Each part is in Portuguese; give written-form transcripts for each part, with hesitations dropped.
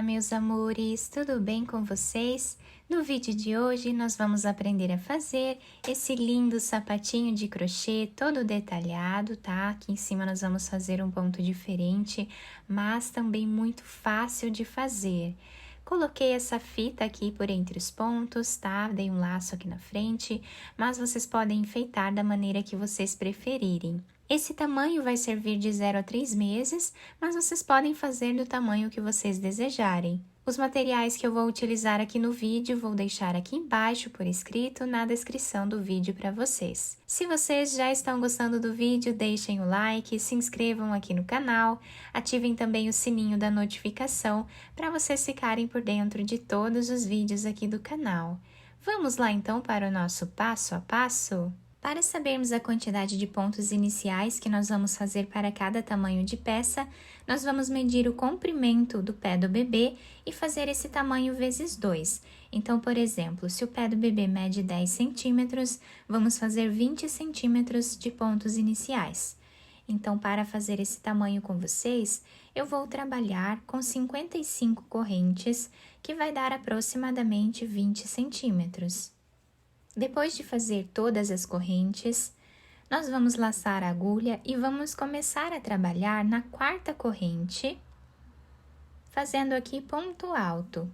Olá, meus amores, tudo bem com vocês? No vídeo de hoje, nós vamos aprender a fazer esse lindo sapatinho de crochê todo detalhado, tá? Aqui em cima nós vamos fazer um ponto diferente, mas também muito fácil de fazer. Coloquei essa fita aqui por entre os pontos, tá? Dei um laço aqui na frente, mas vocês podem enfeitar da maneira que vocês preferirem. Esse tamanho vai servir de 0 a 3 meses, mas vocês podem fazer do tamanho que vocês desejarem. Os materiais que eu vou utilizar aqui no vídeo, vou deixar aqui embaixo por escrito na descrição do vídeo para vocês. Se vocês já estão gostando do vídeo, deixem o like, se inscrevam aqui no canal, ativem também o sininho da notificação para vocês ficarem por dentro de todos os vídeos aqui do canal. Vamos lá então para o nosso passo a passo? Para sabermos a quantidade de pontos iniciais que nós vamos fazer para cada tamanho de peça, nós vamos medir o comprimento do pé do bebê e fazer esse tamanho vezes 2. Então, por exemplo, se o pé do bebê mede 10 centímetros, vamos fazer 20 centímetros de pontos iniciais. Então, para fazer esse tamanho com vocês, eu vou trabalhar com 55 correntes, que vai dar aproximadamente 20 centímetros. Depois de fazer todas as correntes, nós vamos laçar a agulha e vamos começar a trabalhar na quarta corrente, fazendo aqui ponto alto.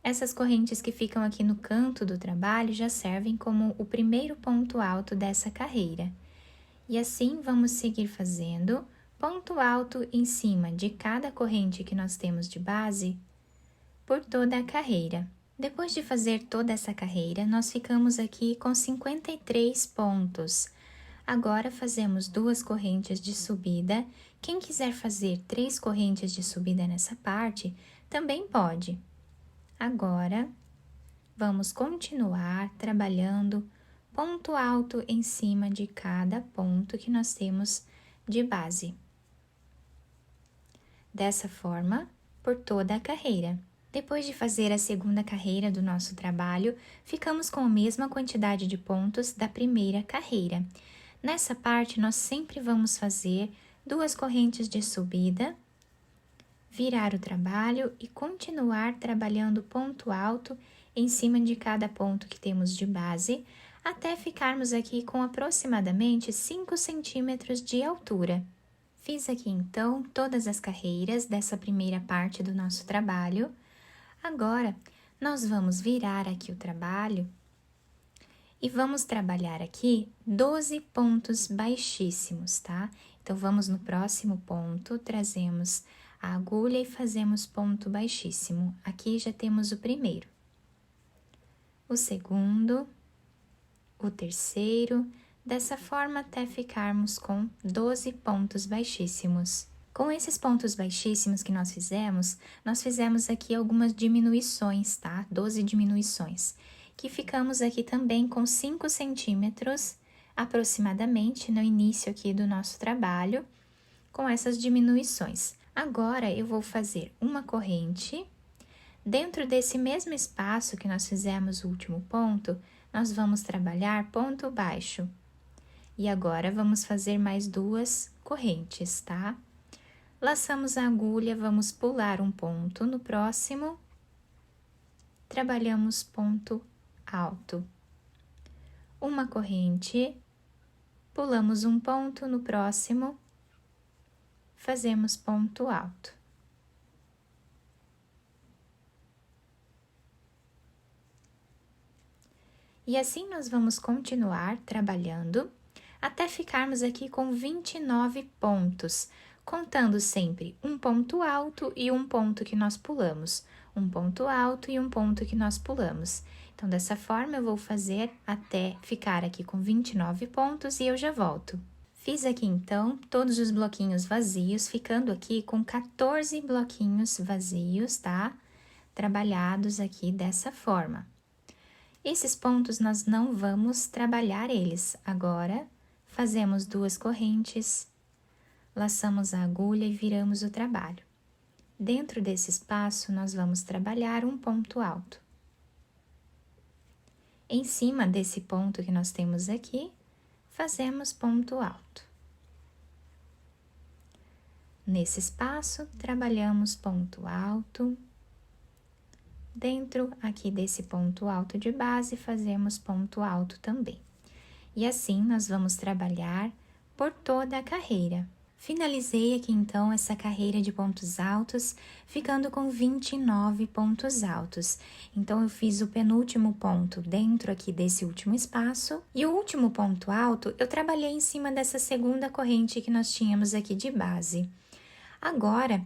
Essas correntes que ficam aqui no canto do trabalho já servem como o primeiro ponto alto dessa carreira. E assim vamos seguir fazendo ponto alto em cima de cada corrente que nós temos de base por toda a carreira. Depois de fazer toda essa carreira, nós ficamos aqui com 53 pontos. Agora, fazemos 2 correntes de subida. Quem quiser fazer 3 correntes de subida nessa parte, também pode. Agora, vamos continuar trabalhando ponto alto em cima de cada ponto que nós temos de base. Dessa forma, por toda a carreira. Depois de fazer a segunda carreira do nosso trabalho, ficamos com a mesma quantidade de pontos da primeira carreira. Nessa parte, nós sempre vamos fazer 2 correntes de subida, virar o trabalho e continuar trabalhando ponto alto em cima de cada ponto que temos de base, até ficarmos aqui com aproximadamente 5 centímetros de altura. Fiz aqui, então, todas as carreiras dessa primeira parte do nosso trabalho. Agora, nós vamos virar aqui o trabalho e vamos trabalhar aqui 12 pontos baixíssimos, tá? Então, vamos no próximo ponto, trazemos a agulha e fazemos ponto baixíssimo. Aqui já temos o primeiro, o segundo, o terceiro, dessa forma até ficarmos com 12 pontos baixíssimos. Com esses pontos baixíssimos que nós fizemos aqui algumas diminuições, tá? 12 diminuições, que ficamos aqui também com 5 centímetros, aproximadamente, no início aqui do nosso trabalho, com essas diminuições. Agora, eu vou fazer uma corrente. Dentro desse mesmo espaço que nós fizemos o último ponto, nós vamos trabalhar ponto baixo. E agora, vamos fazer mais 2 correntes, tá? Laçamos a agulha, vamos pular um ponto no próximo, trabalhamos ponto alto. Uma corrente, pulamos um ponto no próximo, fazemos ponto alto. E assim nós vamos continuar trabalhando até ficarmos aqui com 29 pontos, contando sempre um ponto alto e um ponto que nós pulamos, um ponto alto e um ponto que nós pulamos. Então, dessa forma, eu vou fazer até ficar aqui com 29 pontos e eu já volto. Fiz aqui, então, todos os bloquinhos vazios, ficando aqui com 14 bloquinhos vazios, tá? Trabalhados aqui dessa forma. Esses pontos, nós não vamos trabalhar eles. Agora, fazemos 2 correntes, laçamos a agulha e viramos o trabalho. Dentro desse espaço, nós vamos trabalhar um ponto alto. Em cima desse ponto que nós temos aqui, fazemos ponto alto. nesse espaço, trabalhamos ponto alto. Dentro aqui desse ponto alto de base, fazemos ponto alto também. E assim, nós vamos trabalhar por toda a carreira. Finalizei aqui, então, essa carreira de pontos altos, ficando com 29 pontos altos. Então, eu fiz o penúltimo ponto dentro aqui desse último espaço. E o último ponto alto, eu trabalhei em cima dessa segunda corrente que nós tínhamos aqui de base. Agora,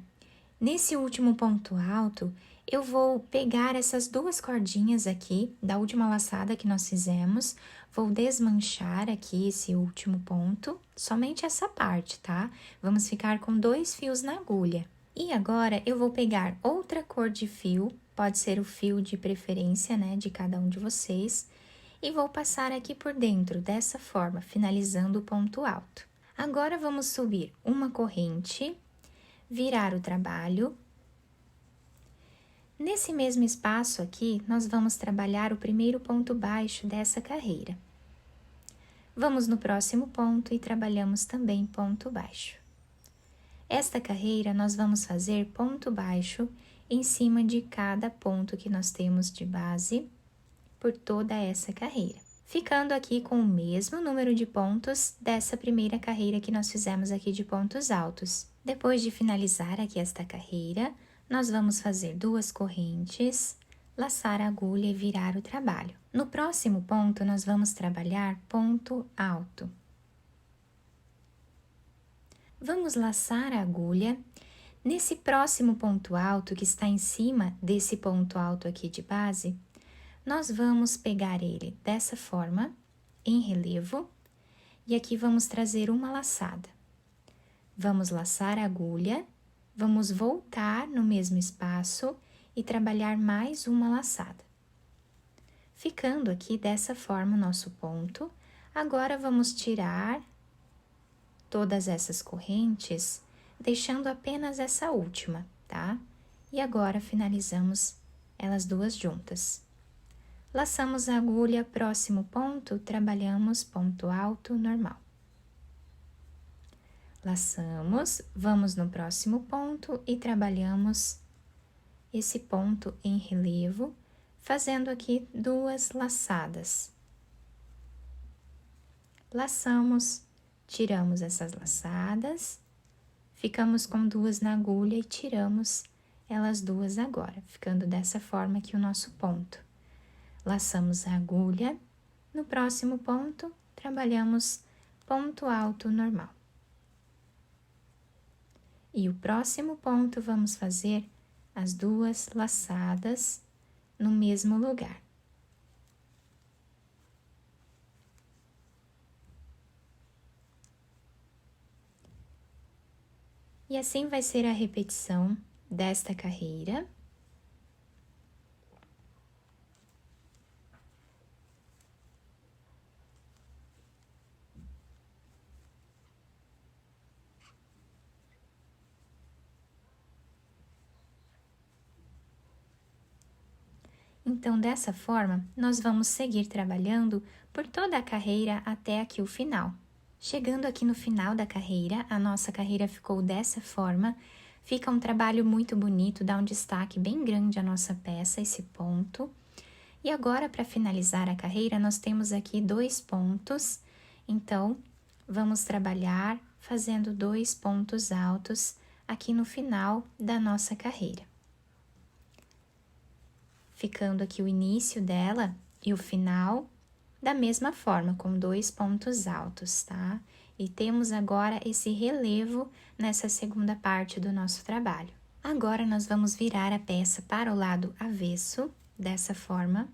nesse último ponto alto, eu vou pegar essas duas cordinhas aqui da última laçada que nós fizemos, vou desmanchar aqui esse último ponto, somente essa parte, tá? Vamos ficar com 2 fios na agulha. E agora, eu vou pegar outra cor de fio, pode ser o fio de preferência, né, de cada um de vocês, e vou passar aqui por dentro, dessa forma, finalizando o ponto alto. Agora, vamos subir uma corrente, virar o trabalho. Nesse mesmo espaço aqui, nós vamos trabalhar o primeiro ponto baixo dessa carreira. Vamos no próximo ponto e trabalhamos também ponto baixo. Esta carreira, nós vamos fazer ponto baixo em cima de cada ponto que nós temos de base por toda essa carreira. Ficando aqui com o mesmo número de pontos dessa primeira carreira que nós fizemos aqui de pontos altos. Depois de finalizar aqui esta carreira, nós vamos fazer 2 correntes, laçar a agulha e virar o trabalho. No próximo ponto, nós vamos trabalhar ponto alto. Vamos laçar a agulha. Nesse próximo ponto alto, que está em cima desse ponto alto aqui de base, nós vamos pegar ele dessa forma, em relevo, e aqui vamos trazer uma laçada. Vamos laçar a agulha, vamos voltar no mesmo espaço e trabalhar mais uma laçada. Ficando aqui dessa forma o nosso ponto, agora vamos tirar todas essas correntes, deixando apenas essa última, tá? E agora finalizamos elas duas juntas. Laçamos a agulha, próximo ponto, trabalhamos ponto alto normal. Laçamos, vamos no próximo ponto e trabalhamos esse ponto em relevo, fazendo aqui 2 laçadas. Laçamos, tiramos essas laçadas, ficamos com 2 na agulha e tiramos elas 2 agora, ficando dessa forma aqui o nosso ponto. Laçamos a agulha, no próximo ponto, trabalhamos ponto alto normal. E o próximo ponto, vamos fazer as 2 laçadas no mesmo lugar. E assim vai ser a repetição desta carreira. Então, dessa forma, nós vamos seguir trabalhando por toda a carreira até aqui o final. Chegando aqui no final da carreira, a nossa carreira ficou dessa forma. Fica um trabalho muito bonito, dá um destaque bem grande à nossa peça, esse ponto. E agora, para finalizar a carreira, nós temos aqui 2 pontos. Então, vamos trabalhar fazendo 2 pontos altos aqui no final da nossa carreira. Ficando aqui o início dela e o final da mesma forma, com 2 pontos altos, tá? E temos agora esse relevo nessa segunda parte do nosso trabalho. Agora, nós vamos virar a peça para o lado avesso, dessa forma.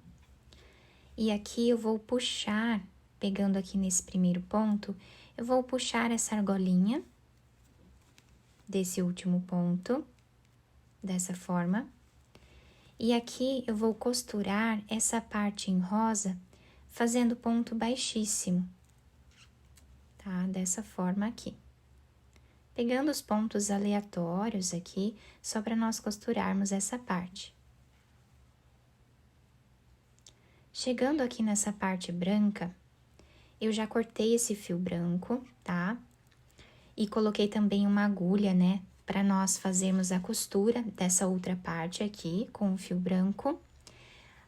E aqui eu vou puxar, pegando aqui nesse primeiro ponto, eu vou puxar essa argolinha desse último ponto, dessa forma. E aqui eu vou costurar essa parte em rosa, fazendo ponto baixíssimo, tá? Dessa forma aqui. Pegando os pontos aleatórios aqui, só para nós costurarmos essa parte. Chegando aqui nessa parte branca, eu já cortei esse fio branco, tá? E coloquei também uma agulha, né? para nós fazermos a costura dessa outra parte aqui com o fio branco.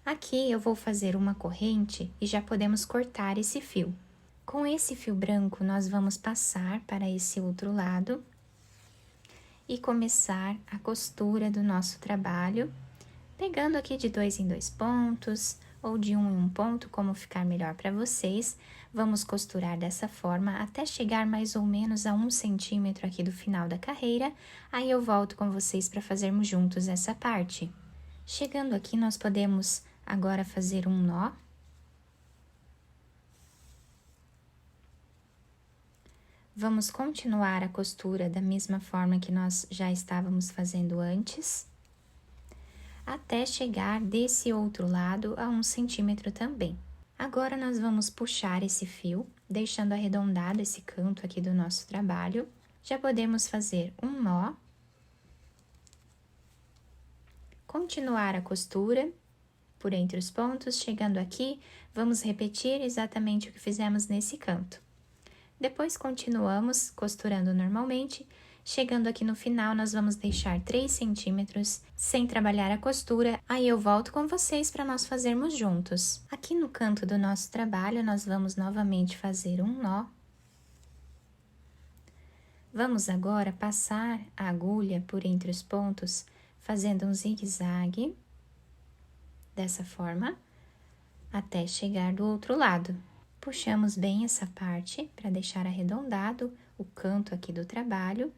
Aqui eu vou fazer uma corrente e já podemos cortar esse fio. Com esse fio branco, nós vamos passar para esse outro lado e começar a costura do nosso trabalho, pegando aqui de 2 em 2 pontos ou de 1 em 1 ponto, como ficar melhor para vocês. Vamos costurar dessa forma até chegar mais ou menos a 1 centímetro aqui do final da carreira, aí eu volto com vocês para fazermos juntos essa parte. Chegando aqui, nós podemos agora fazer um nó. Vamos continuar a costura da mesma forma que nós já estávamos fazendo antes, até chegar desse outro lado a 1 centímetro também. Agora, nós vamos puxar esse fio, deixando arredondado esse canto aqui do nosso trabalho. Já podemos fazer um nó, continuar a costura por entre os pontos. Chegando aqui, vamos repetir exatamente o que fizemos nesse canto. Depois, continuamos costurando normalmente. Chegando aqui no final, nós vamos deixar 3 centímetros sem trabalhar a costura. Aí eu volto com vocês para nós fazermos juntos. Aqui no canto do nosso trabalho, nós vamos novamente fazer um nó. Vamos agora passar a agulha por entre os pontos, fazendo um zigue-zague, dessa forma, até chegar do outro lado. Puxamos bem essa parte para deixar arredondado o canto aqui do trabalho.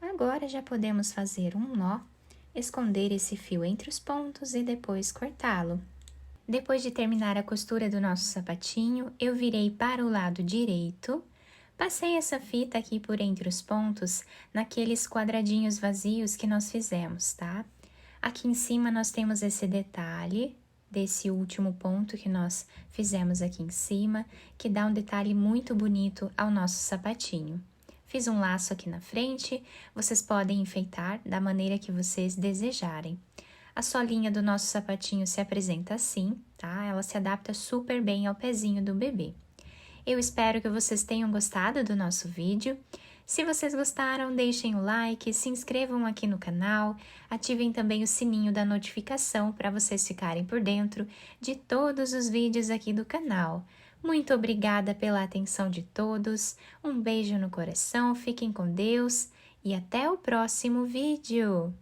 Agora, já podemos fazer um nó, esconder esse fio entre os pontos e depois cortá-lo. Depois de terminar a costura do nosso sapatinho, eu virei para o lado direito, passei essa fita aqui por entre os pontos, naqueles quadradinhos vazios que nós fizemos, tá? Aqui em cima nós temos esse detalhe desse último ponto que nós fizemos aqui em cima, que dá um detalhe muito bonito ao nosso sapatinho. Fiz um laço aqui na frente, vocês podem enfeitar da maneira que vocês desejarem. A solinha do nosso sapatinho se apresenta assim, tá? Ela se adapta super bem ao pezinho do bebê. Eu espero que vocês tenham gostado do nosso vídeo. Se vocês gostaram, deixem o like, se inscrevam aqui no canal, ativem também o sininho da notificação para vocês ficarem por dentro de todos os vídeos aqui do canal. Muito obrigada pela atenção de todos, um beijo no coração, fiquem com Deus e até o próximo vídeo!